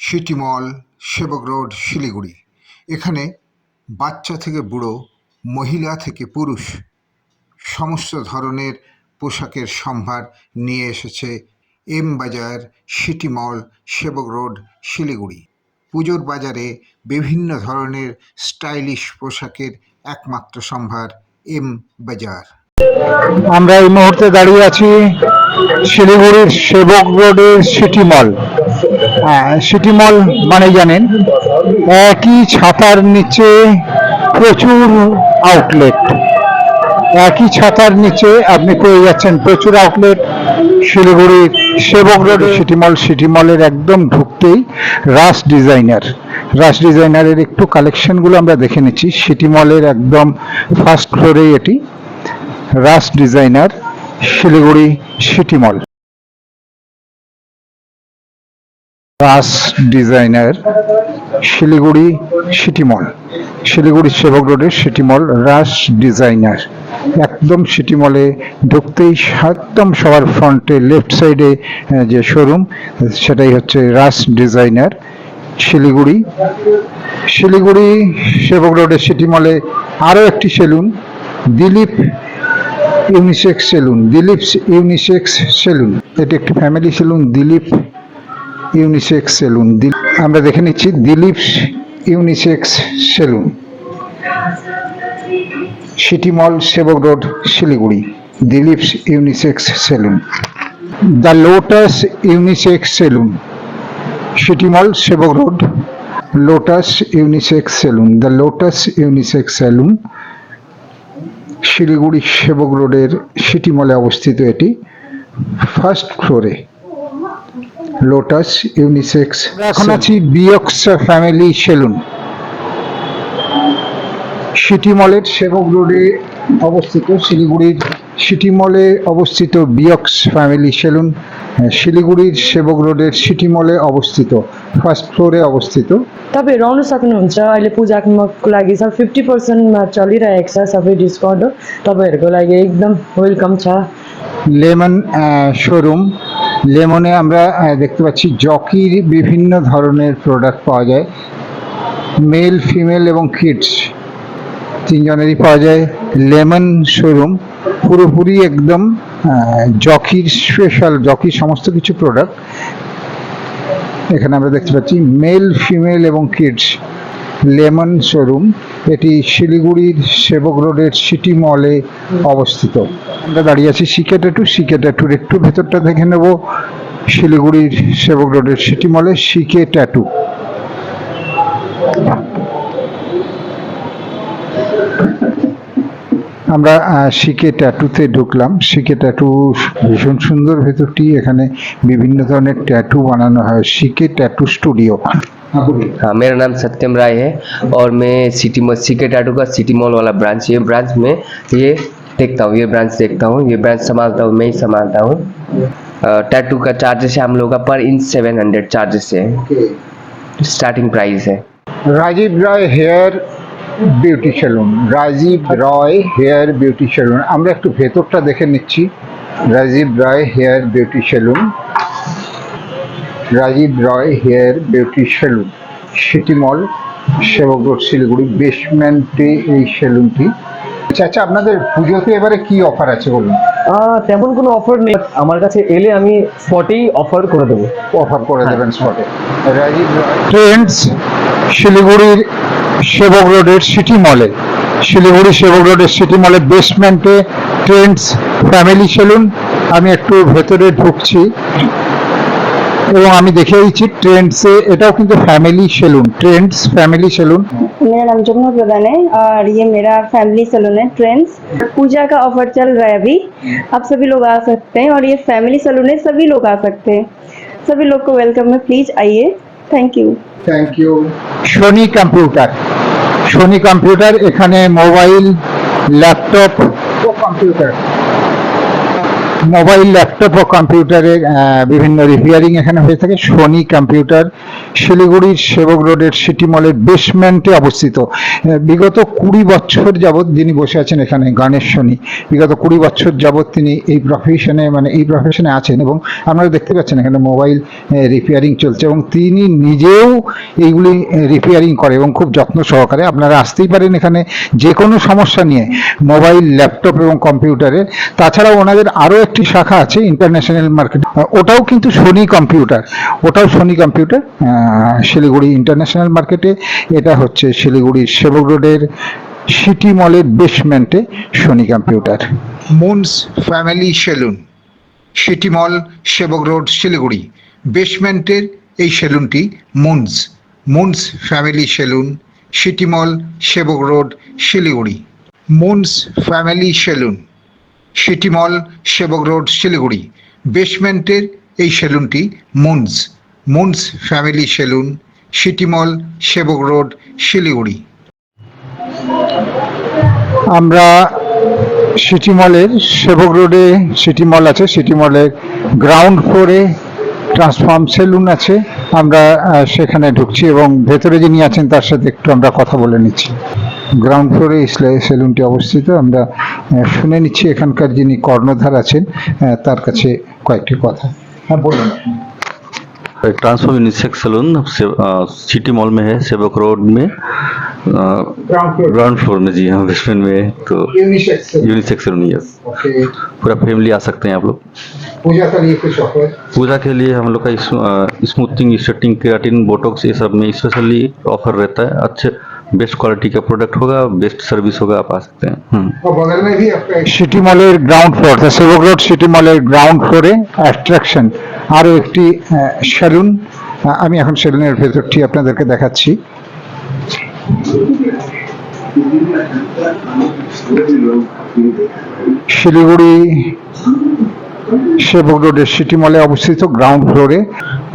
City মল, Sevoke road, Siliguri. এখানে বাচ্চা থেকে বুড়ো, মহিলা থেকে পুরুষ সমস্ত ধরনের পোশাকের সম্ভার নিয়ে এসেছে এম বাজার, সিটি মল, সেবক রোড, শিলিগুড়ি। পুজোর বাজারে বিভিন্ন ধরনের স্টাইলিশ পোশাকের একমাত্র সম্ভার এম বাজার। আমরা এই মুহূর্তে দাঁড়িয়ে আছি শিলিগুড়ির সেবক রোডের সিটি মল। সিটি মল মানে জানেন, একই ছাতার নিচে প্রচুর আউটলেট। একই ছাতার নিচে আপনি পেয়ে যাচ্ছেন প্রচুর আউটলেট। শিলিগুড়ির সেবক রোডের সিটি মল, সিটি মলের একদম ঢুকতেই রাস ডিজাইনারের একটু কালেকশনগুলো আমরা দেখে নিচ্ছি। সিটি মলের একদম ফার্স্ট ফ্লোরেই এটি রাস ডিজাইনার, শিলিগুড়ি সিটি মল। রাস ডিজাইনার, শিলিগুড়ি সিটি মল, শিলিগুড়ি সেবক রোডের সিটি মল, রাস ডিজাইনার। একদম সিটি মলে ঢুকতেই একদম সবার ফ্রন্টে লেফট সাইডে যে শোরুম, সেটাই হচ্ছে রাস ডিজাইনার, শিলিগুড়ি। শিলিগুড়ি সেবক রোডের সিটি মলে আরও একটি salon, Dilip unisex salon, Dilip unisex salon. এটি একটি family salon, Dilip unisex salon. আমরা দেখে নিচ্ছি Dilip unisex salon, city mall, Sevoke road, Siliguri, Dilip unisex salon. The Lotus unisex salon, city mall, Sevoke Road, Lotus unisex salon, the Lotus unisex salon, Siliguri Sevoke রোডের city মলে অবস্থিত। এটি first ফ্লোরে লোটাস ইউনিসেক্স। এখন আছি বিয়ক্স ফ্যামিলি সেলুন, সিটি মলের সেবক রোডে অবস্থিত। শিলিগুড়ির সিটি মলে অবস্থিত বিয়ক্স ফ্যামিলি সেলুন, শিলিগুড়ির সেবক রোডের সিটি মলে অবস্থিত, ফার্স্ট ফ্লোরে অবস্থিত। तपाईँहरू आउनु सक्नुहुन्छ। अहिले पूजाको लागि सब 50%मा चलिरहेको छ, सबै डिस्काउन्ट हो। तपाईँहरूको लागि एकदम वेलकम छ। লেমন শোরুম, লেমনে আমরা দেখতে পাচ্ছি জকির বিভিন্ন ধরনের প্রোডাক্ট পাওয়া যায়, মেল, ফিমেল এবং কিডস তিনজনেরই পাওয়া যায়। লেমন শোরুম পুরোপুরি একদম জকির স্পেশাল, জকির সমস্ত কিছু প্রোডাক্ট এখানে আমরা দেখতে পাচ্ছি, মেল, ফিমেল এবং কিডস। লেমন শোরুম, এটি শিলিগুড়ির সেবক রোডের সিটি মলে অবস্থিত। আমরা দাঁড়িয়ে আছি সিকে ট্যাটু, সিকে ট্যাটুর একটু ভেতরটা দেখে নেব। শিলিগুড়ির সেবক রোডের সিটি মলে সিকে ট্যাটু। আমরা সিকে ট্যাটুতে ঢুকলাম। সিকে ট্যাটু ভীষণ সুন্দর ভেতরটি, এখানে বিভিন্ন ধরনের ট্যাটু বানানো হয়। সিকে टैटू स्टूडियो। हाँ, मेरा नाम सत्यम राय है और मैं सीके टैटू का सिटी मॉल वाला ब्रांच, ये ब्रांच में ये देखता हूँ, ये ब्रांच देखता हूँ, ये ब्रांच संभालता हूँ, मैं ही संभालता हूँ। टैटू का चार्जेस है हम लोग का पर इंच 700 चार्जेस है, स्टार्टिंग प्राइस है। রাজীব রায় হেয়ার বিউটি সেলুন, রাজীব রয় হেয়ার বিউটি সেলুন। আমরা একটু ভেতরটা দেখে নিচ্ছি। রাজীব রায় হেয়ার বিউটি সেলুন, রাজীব রয় হেয়ার বিউটি সেলুন, সিটি মল, সেবক রোড, শিলিগুড়ি, বেসমেন্টে এই সেলুনটি। আচ্ছা, আপনাদের পুজোতে এবারে কি অফার আছে বলুন? তেমন কোনো অফার নেই, আমার কাছে এলে আমি স্পটেই অফার করে দেবো। অফার করে দেবেন স্পটে। রাজীব রয় ট্রেন্ডস, শিলিগুড়ির সেবক রোডের সিটি মলে, শিলিগুড়ি সেবক রোডের সিটি মলে বেসমেন্টে ট্রেন্ডস ফ্যামিলি সেলুন। আমি একটু ভেতরে ঢুকছি এবং আমি দেখে দিচ্ছি ট্রেন্ডসে, এটাও কিন্তু family salon, trends family salon. मेरा नाम जमुना प्रधान है और ये मेरा फैमिली सैलून है ट्रेंड्स। पूजा का ऑफर चल रहा है अभी, आप सभी लोग आ सकते हैं और ये फैमिली सैलून है, सभी लोग आ सकते हैं। सभी लोग को वेलकम है, प्लीज आइए। Thank you. Thank you. Sony computer, Sony computer एखाने मोबाइल, लैपटप ও কম্পিউটার মোবাইল, ল্যাপটপ ও কম্পিউটারের বিভিন্ন রিপেয়ারিং এখানে হয়ে থাকে। সোনি কম্পিউটার শিলিগুড়ির সেবক রোডের সিটি মলের বেসমেন্টে অবস্থিত। বিগত 20 বছর যাবৎ যিনি বসে আছেন এখানে, গণেশ সোনি, বিগত 20 বছর যাবৎ তিনি এই প্রফেশনে আছেন এবং আপনারা দেখতে পাচ্ছেন এখানে মোবাইল রিপেয়ারিং চলছে এবং তিনি নিজেও এইগুলি রিপেয়ারিং করে এবং খুব যত্ন সহকারে। আপনারা আসতেই পারেন এখানে যে কোনো সমস্যা নিয়ে, মোবাইল, ল্যাপটপ এবং কম্পিউটারের। তাছাড়াও ওনাদের আরও একটি শাখা আছে ইন্টারন্যাশনাল মার্কেট, ওটাও কিন্তু সোনি কম্পিউটার, শিলিগুড়ি ইন্টারন্যাশনাল মার্কেটে। এটা হচ্ছে শিলিগুড়ির সেবক রোডের সিটি মলের বেসমেন্টে Sony computer. Moons family salon, city মল, সেবক রোড, শিলিগুড়ি। বেসমেন্টের এই সেলুনটি মুন্স ফ্যামিলি সেলুন, সিটি মল, Sevoke road, Siliguri. Moons family salon, city মল, সেবক রোড, শিলিগুড়ি। বেসমেন্টের এই সেলুনটি মুন্স ফ্যামিলি সেলুন, সিটি মল, সেবক রোড, শিলিগুড়ি। আমরা সিটি মলের সেবক রোডে সিটি মল আছে, সিটি মলের গ্রাউন্ড ফ্লোরে ট্রান্সফর্ম সেলুন আছে। আমরা সেখানে ঢুকছি এবং ভেতরে যিনি আছেন তার সাথে একটু আমরা কথা বলে নিচ্ছি। গ্রাউন্ড ফ্লোরে সেলুনটি অবস্থিত। আমরা শুনে নিচ্ছি এখানকার যিনি কর্ণধার আছেন তার কাছে কয়েকটি কথা। হ্যাঁ, বলুন। Transform unisex salon city mall में है, सेवक रोड में ग्राउंड फ्लोर में। जी हाँ, बेसमेंट में है। तो यूनिसेक्स सैलून, यस। पूरा फैमिली आ सकते हैं आप लोग। पूजा के लिए हम लोग का स्मूथिंग, स्ट्रेटनिंग, केराटिन, बोटॉक्स, ये सब में स्पेशली ऑफर रहता है। अच्छे बेस्ट क्वालिटी का प्रोडक्ट होगा, बेस्ट सर्विस होगा, आप आ सकते हैं। সিটি মলের গ্রাউন্ড ফ্লোর, সেবক রোড সিটি মলের গ্রাউন্ড ফ্লোরে অ্যাট্রাকশন আরও একটি সেলুন। আমি এখন সেলুনের ভেতরটি আপনাদেরকে দেখাচ্ছি। শিলিগুড়ি সেবক রোডের সিটি মলে অবস্থিত গ্রাউন্ড ফ্লোরে।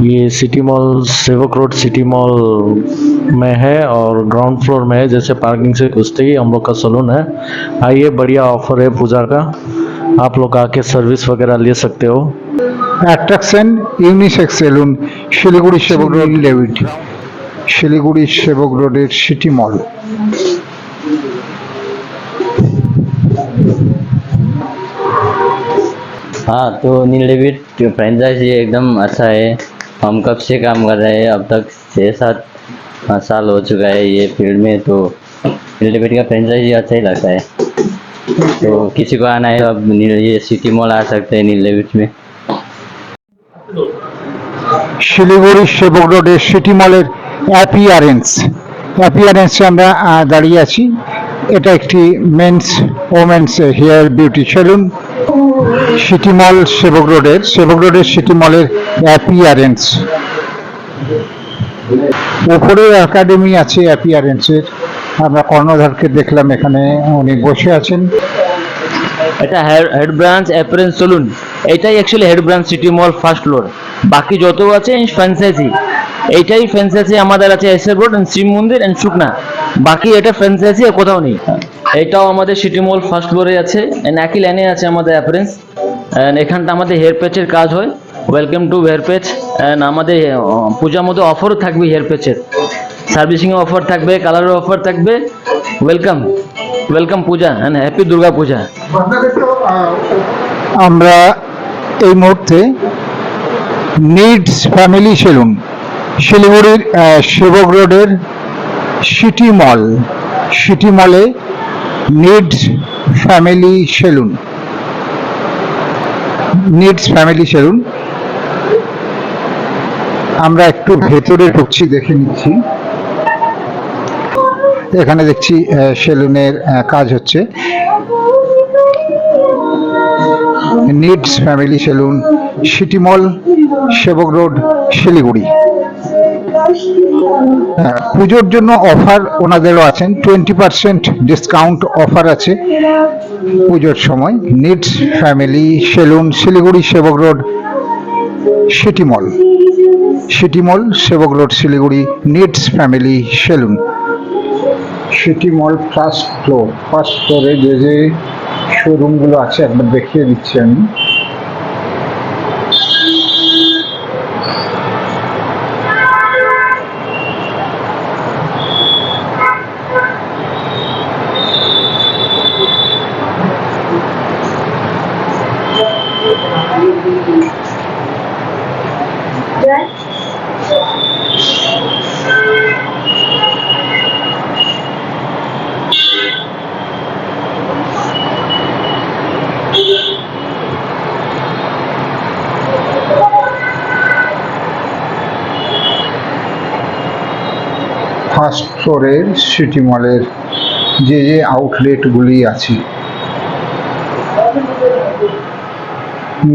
ये सिटी मॉल सेवक रोड सिटी मॉल में है और ग्राउंड फ्लोर में है। जैसे पार्किंग से घुसते ही हम लोग का सलून है। आइए, बढ़िया ऑफर है पूजा का, आप लोग आके सर्विस वगैरह ले सकते हो। অ্যাট্রাকশন ইউনিসেক্স সেলুন, শিলিগুড়ি সেবক রোড, শিলিগুড়ি সেবক রোডের সিটি মল। हाँ, तो नील डेविड फ्रेंचाइजी एकदम अच्छा है। हम कब से काम कर रहे हैं, अब तक 6-7 साल हो चुका है ये फील्ड में। तो नील डेविड का फ्रेंचाइजी अच्छा ही लगता है। तो किसी को आना है अब ये सिटी मॉल आ सकते हैं नील डेविड में। শিলিগুড়ি সেবক রোডের সিটি মলের অ্যাপিয়ারেন্সে আমরা দাঁড়িয়ে আছি। এটা একটি women's hair beauty salon. City মল সেবক রোডের সিটি মলের অ্যাপিয়ারেন্স। উপরে একাডেমি আছে অ্যাপিয়ারেন্সের। আমরা কর্ণধারকে দেখলাম এখানে, উনি বসে আছেন। এটা হেড ব্রাঞ্চ অ্যাপারেন্স সেলুন, এটাই actually head branch city mall first floor. বাকি যত আছে ফ্র্যাঞ্চাইজি, এইটাই ফ্র্যাঞ্চাইজি আমাদের আছে এসএফ রোড এন্ড শিব মন্দির এন্ড শুকনা। বাকি এটা ফ্র্যাঞ্চাইজি আর কোথাও নেই। এটাও আমাদের সিটি মল ফার্স্ট ফ্লোরে আছে, এন্ড একই লাইনে আছে আমাদের অ্যাপারেন্স। এন্ড এখানটা আমাদের হেয়ার প্যাচের কাজ হয়। Welcome to hair patch. And আমাদের পূজার মধ্যে অফারও থাকবে, হেয়ার প্যাচের সার্ভিসিংয়ের অফার থাকবে, কালারের অফার থাকবে। Welcome Puja and happy Durga Puja. আমরা এই মুহূর্তে নিডস ফ্যামিলি সেলুন, শিলিগুড়ির সেবক রোডের সিটি মলে নিডস ফ্যামিলি সেলুন। আমরা একটু ভেতরে ঢুকছি, দেখে নিচ্ছি। এখানে দেখছি সেলুনের কাজ হচ্ছে। নিডস ফ্যামিলি সেলুন, সিটি মল, সেবক রোড, শিলিগুড়ি। পুজোর জন্য অফার ওনাদেরও আছেন, 20% ডিসকাউন্ট অফার আছে পুজোর সময়। নিডস ফ্যামিলি সেলুন, শিলিগুড়ি সেবক রোড, সিটি মল, Sevoke road, Siliguri. Needs family salon, city mall first ফ্লোরে যে শোরুমগুলো আছে একবার দেখিয়ে দিচ্ছি আমি। ফার্স্ট ফ্লোরের সিটি মলের যে যে আউটলেটগুলি আছে।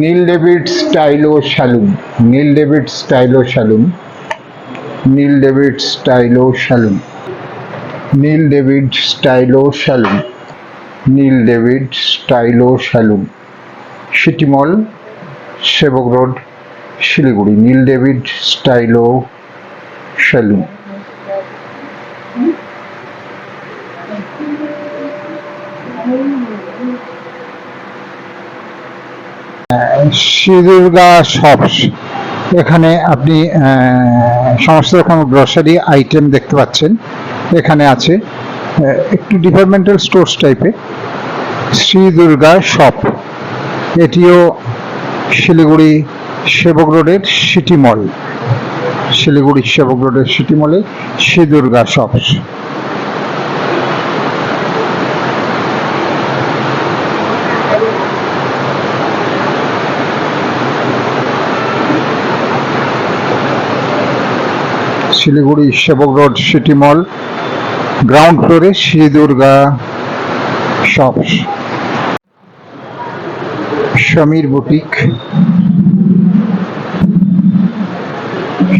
Neel David Stylo salon, Neel David Stylo salon, Neel David Stylo salon, Neel David Stylo salon, Neel David Stylo salon, City মল, Sevoke road, Siliguri. Neel David Stylo salon. Shri Durga shops, এখানে আপনি সমস্ত রকম গ্রসারি আইটেম দেখতে পাচ্ছেন। এখানে আছে একটু ডিপার্টমেন্টাল স্টোর্স টাইপের শ্রী দুর্গা শপ। এটিও শিলিগুড়ি সেবক রোডের সিটি মল, শিলিগুড়ি সেবক রোডের সিটি মলে শ্রী দুর্গা শপস। শিলিগুড়ি সেবক রোড সিটি মল, গ্রাউন্ড ফ্লোরে Shri Durga shops. Samir boutique,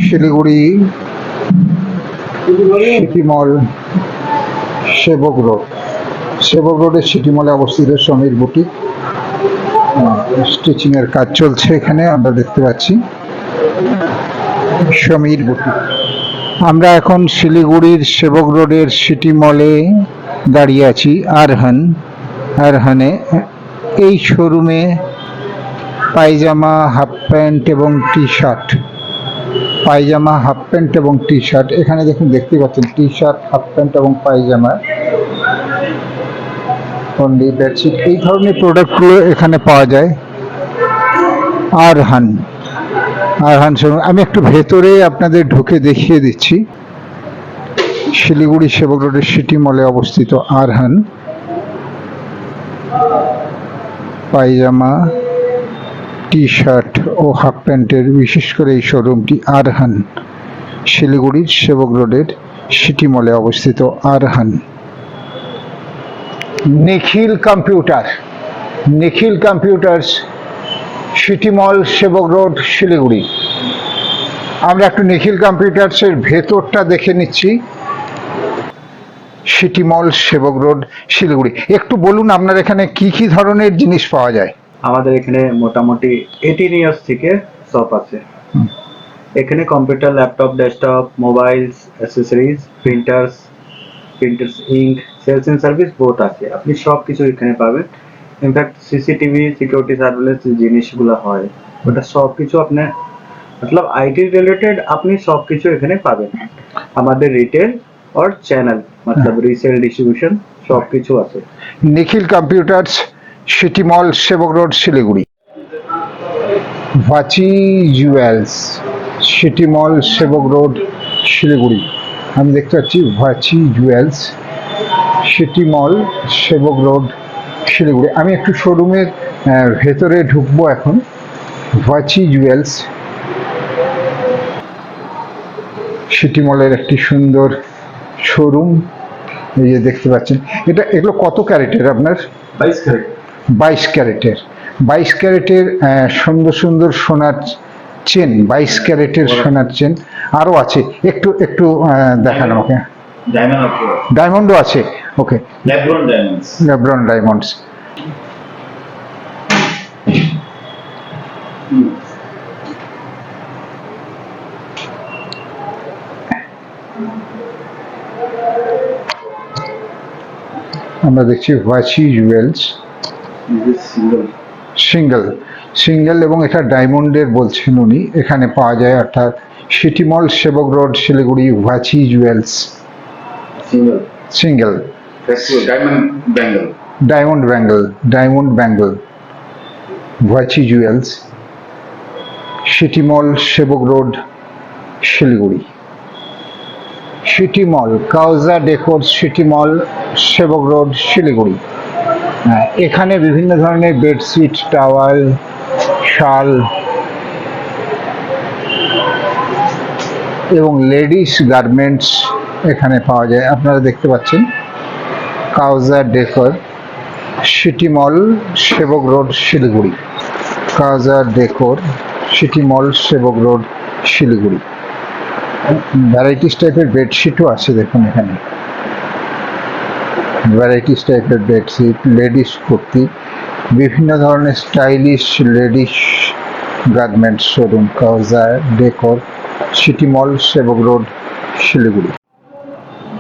Siliguri City মল, সেবক রোড, সেবক রোডের সিটি মলে অবস্থিত সমীর বুটিক। স্টিচিং এর কাজ চলছে এখানে আমরা দেখতে পাচ্ছি। সমীর বুটিক। আমরা এখন শিলিগুড়ির সেবক রোডের সিটি মলে দাঁড়িয়ে আছি। আরহান, আরহানে এই শোরুমে পায়জামা, হাফ প্যান্ট এবং টি শার্ট, পায়জামা, হাফ প্যান্ট এবং টি শার্ট। এখানে দেখুন, দেখতে পাচ্ছেন টি শার্ট, হাফ প্যান্ট এবং পায়জামা, অনলি বেডশিট, এই ধরনের প্রোডাক্টগুলো এখানে পাওয়া যায়। আরহান, আরহান শোরুম। আমি একটু ভেতরে আপনাদের ঢুকে দেখিয়ে দিচ্ছি। শিলিগুড়ি সেবক রোডের সিটি মলে অবস্থিত আরহান। পায়জামা, টি শার্ট ও হাফ প্যান্টের বিশেষ করে এই শোরুমটি আরহান, শিলিগুড়ির সেবক রোডের সিটি মলে অবস্থিত আরহান। নিখিল কম্পিউটার, নিখিল কম্পিউটার্স, সিটি মল, সেবক রোড, শিলিগুড়ি। আমরা একটু নিখিল কম্পিউটার্সের ভেতরটা দেখে নিচ্ছি। সিটি মল, সেবক রোড, শিলিগুড়ি। একটু বলুন আপনার এখানে কি কি ধরনের জিনিস পাওয়া যায়? আমাদের এখানে মোটামুটি 18 ইয়ার্স থেকে শপ আছে। এখানে computer, laptop, desktop, mobiles, accessories, printers, ink, sales and service both আছে। আপনি সব কিছু এখানে পাবেন। ইনফ্যাক্ট সিসিটিভি, সিকিউরিটি সার্ভিলেন্স যে জিনিসগুলো হয় ওটা সব কিছু আপনার মতলব আইটি রিলেটেড আপনি সব কিছু এখানে পাবেন। আমাদের রিটেল और चैनल मतलब रीसेल डिस्ट्रीब्यूशन সব কিছু আছে। নিখিল কম্পিউটার্স, সিটি মল, Sevoke road, Siliguri. Vachi jewels, City মল, সেবক রোড, শিলিগুড়ি। আমি দেখতে পাচ্ছি ভাচি জুয়েলস, সিটি মল, সেবক রোড, শিলিগুড়ি। আমি একটু শোরুমের ভেতরে ঢুকবো এখন। ভাচি জুয়েলস, সিটি মলের একটি সুন্দর শোরুম, এই যে দেখতে পাচ্ছেন। এগুলো কত ক্যারেটের আপনার? 22 ক্যারেট। 22 ক্যারেটের, 22 ক্যারেটের সুন্দর সুন্দর সোনার চেন, 22 ক্যারেটের সোনার চেন আরও আছে। একটু একটু দেখান আমাকে। ডায়মন্ডও আছে, okay. LeBron diamonds, LeBron diamonds. আমরা দেখছি ভাচি জুয়েলস, সিঙ্গেল, সিঙ্গেল এবং এটা ডায়মন্ডের বলছেন উনি। এখানে পাওয়া যায়, অর্থাৎ সিটি মল, Sevoke road, Siliguri, Vachi jewels, single, diamond bangle, diamond bangle, Vachi jewels, City মল, Sevoke road, Siliguri. City Mall, Kauja decor, City মল, সেবক রোড, শিলিগুড়ি। এখানে বিভিন্ন ধরনের বেডশিট, টাওয়াল, শাল এবং লেডিস গার্মেন্টস এখানে পাওয়া যায়। আপনারা দেখতে পাচ্ছেন কাউজার ডেকর, সিটি মল, Sevoke road, Siliguri. কাউজার decor, City মল, সেবক রোড, শিলিগুড়ি। ভ্যারাইটিস টাইপের বেডশিটও আছে, দেখুন এখানে ভ্যারাইটিস টাইপের বেডশিট, লেডিস কুর্তি, বিভিন্ন ধরনের stylish ladies garments showroom. Kaujar decor, City মল, সেবক রোড, শিলিগুড়ি।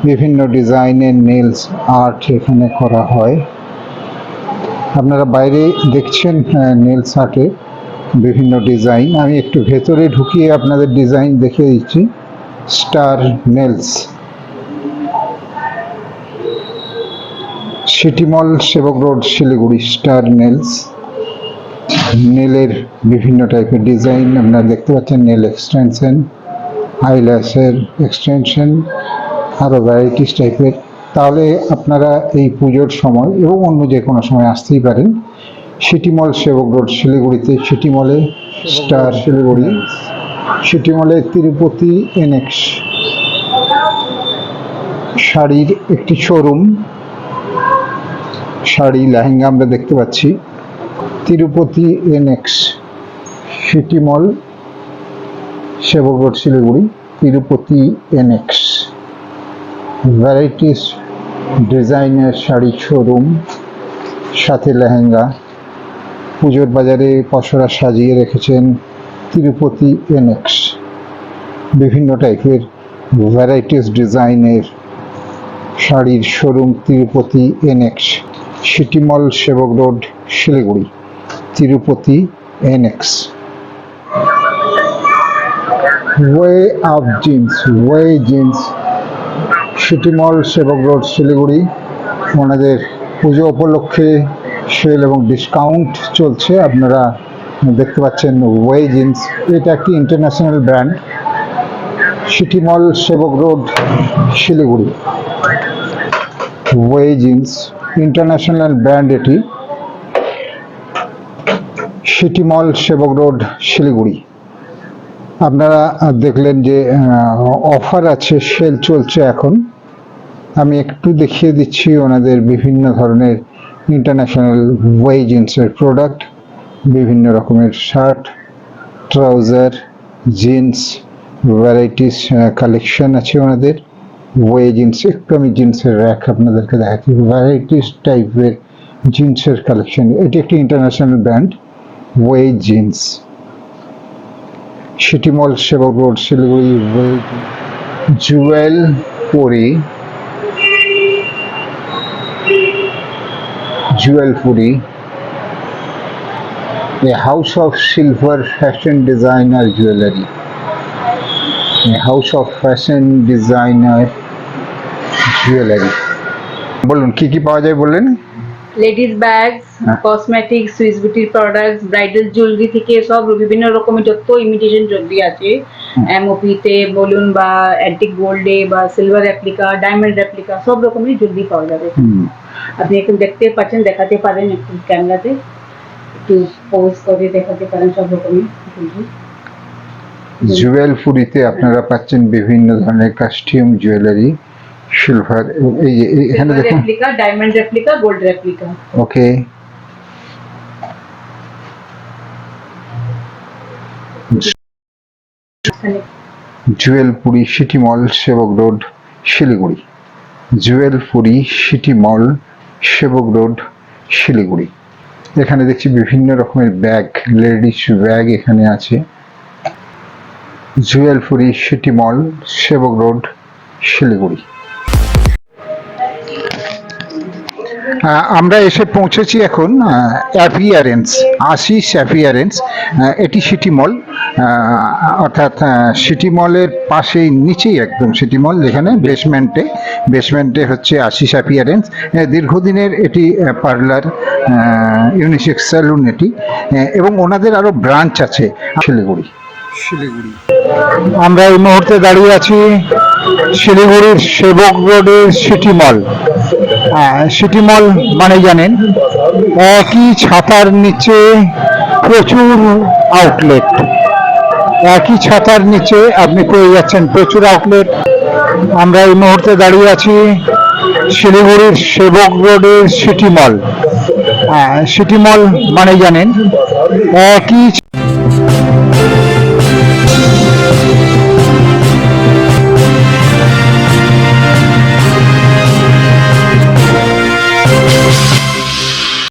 বিভিন্ন ডিজাইনের নেলস আর্ট এখানে করা হয়। আপনারা বাইরে দেখছেন নেলস আর্টে বিভিন্ন ডিজাইন। আমি একটু ভেতরে ঢুকিয়ে আপনাদের ডিজাইন দেখিয়ে দিচ্ছি। স্টার নেলস, সিটি মল, Sevoke road, Siliguri. Star nails, নেলের বিভিন্ন টাইপের ডিজাইন আপনারা দেখতে পাচ্ছেন। নেল এক্সটেনশন, আইল্যাশের এক্সটেনশন, আরও ভ্যারাইটিস টাইপের। তাহলে আপনারা এই পুজোর সময় এবং অন্য যে কোনো সময় আসতেই পারেন সিটি মল, সেবক রোড, শিলিগুড়িতে। সিটি মলে স্টার শিলিগুড়ি, সিটি মলে তিরুপতি এনএক্স শাড়ির একটি শোরুম। শাড়ি, লেহেঙ্গা আমরা দেখতে পাচ্ছি। তিরুপতি এনএক্স, সিটি মল, Sevoke road, Siliguri. Tirupati NX, varieties ডিজাইনের শাড়ি শোরুম, সাথে লেহেঙ্গা। পুজোর বাজারে পসরা সাজিয়ে রেখেছেন তিরুপতি এনএক্স। বিভিন্ন টাইপের ভ্যারাইটিস ডিজাইনের শাড়ির showroom Tirupati NX. City mall, Sevoke road, Siliguri. Tirupati NX. Way of jeans, way jeans, City mall, Sevoke road, Siliguri. ওনাদের পুজো উপলক্ষে সেল এবং ডিসকাউন্ট চলছে। আপনারা দেখতে পাচ্ছেন ওয়ে জিন্স, এটা একটি ইন্টারন্যাশনাল ব্র্যান্ড। সিটি মল, Sevoke road, Siliguri. Way jeans international brand এটি। সিটি মল, সেবক রোড, শিলিগুড়ি। আপনারা দেখলেন যে অফার আছে, সেল চলছে এখন। আমি একটু দেখিয়ে দিচ্ছি ওনাদের বিভিন্ন ধরনের ইন্টারন্যাশনাল ওয়ে জিন্সের প্রোডাক্ট। বিভিন্ন রকমের shirt, trouser, jeans, varieties collection আছে ওনাদের। ওয়ে জিন্স, একটু আমি জিন্সের র্যাক আপনাদেরকে দেখাচ্ছি। ভ্যারাইটিস টাইপের জিন্সের কালেকশন। এটি একটি international brand, way jeans. City mall, Sevoke road, Siliguri. Jewelpuri, Jewelpuri, a house of silver fashion designer jewelry, a house of fashion designer jewelry। বলুন কি কি পাওয়া যায় বললেন? লেডিস ব্যাগস, কসমেটিক্স, সুইস বিউটির প্রোডাক্টস, ব্রাইডাল জুয়েলারি থেকে সব বিভিন্ন রকমের যত ইমিটেশন জুয়েলারি আছে, এমওপিতে বলুন বা অ্যান্টিক গোল্ডে বা সিলভার রেপ্লিকা, ডায়মন্ড রেপ্লিকা, সব রকমের জুয়েলারি পাওয়া যাবে। আপনি এখন দেখতে পাচ্ছেন, দেখাতে পারেন একটু ক্যামেরাতে, একটু পোজ করে দেখাতে পারেন সব রকমের জুয়েলারি। জুয়েলপুরিতে আপনারা পাচ্ছেন বিভিন্ন ধরনের কাস্টিউম জুয়েলারি, সিলভার, এই যে এখানে দেখুন replica, diamond replica, gold replica. Okay. Jewelpuri, City মল, Sevoke road, Siliguri. Jewelpuri, City মল, সেবক রোড, শিলিগুড়ি। এখানে দেখছি বিভিন্ন রকমের ব্যাগ, লেডিস ব্যাগ এখানে আছে। জুয়েলপুরি, সিটি মল, সেবক রোড, শিলিগুড়ি। আমরা এসে পৌঁছেছি এখন অ্যাপিয়ারেন্স, আশিস অ্যাপিয়ারেন্স। এটি সিটি মল, অর্থাৎ সিটি মলের পাশেই নিচেই একদম সিটি মল, যেখানে বেসমেন্টে হচ্ছে আশিস অ্যাপিয়ারেন্স। দীর্ঘদিনের এটি পার্লার, ইউনিসেক্স স্যালুন এটি, এবং ওনাদের আরও ব্রাঞ্চ আছে শিলিগুড়ি। আমরা এই মুহূর্তে দাঁড়িয়ে আছি শিলিগুড়ির সেবক রোডের সিটি মল। সিটি মল মানে জানেন একই ছাতার নিচে প্রচুর আউটলেট। একই ছাতার নিচে আপনি পেয়ে যাচ্ছেন প্রচুর আউটলেট। আমরা এই মুহূর্তে দাঁড়িয়ে আছি শিলিগুড়ির সেবক রোডের সিটি মল। সিটি মল মানে জানেন একই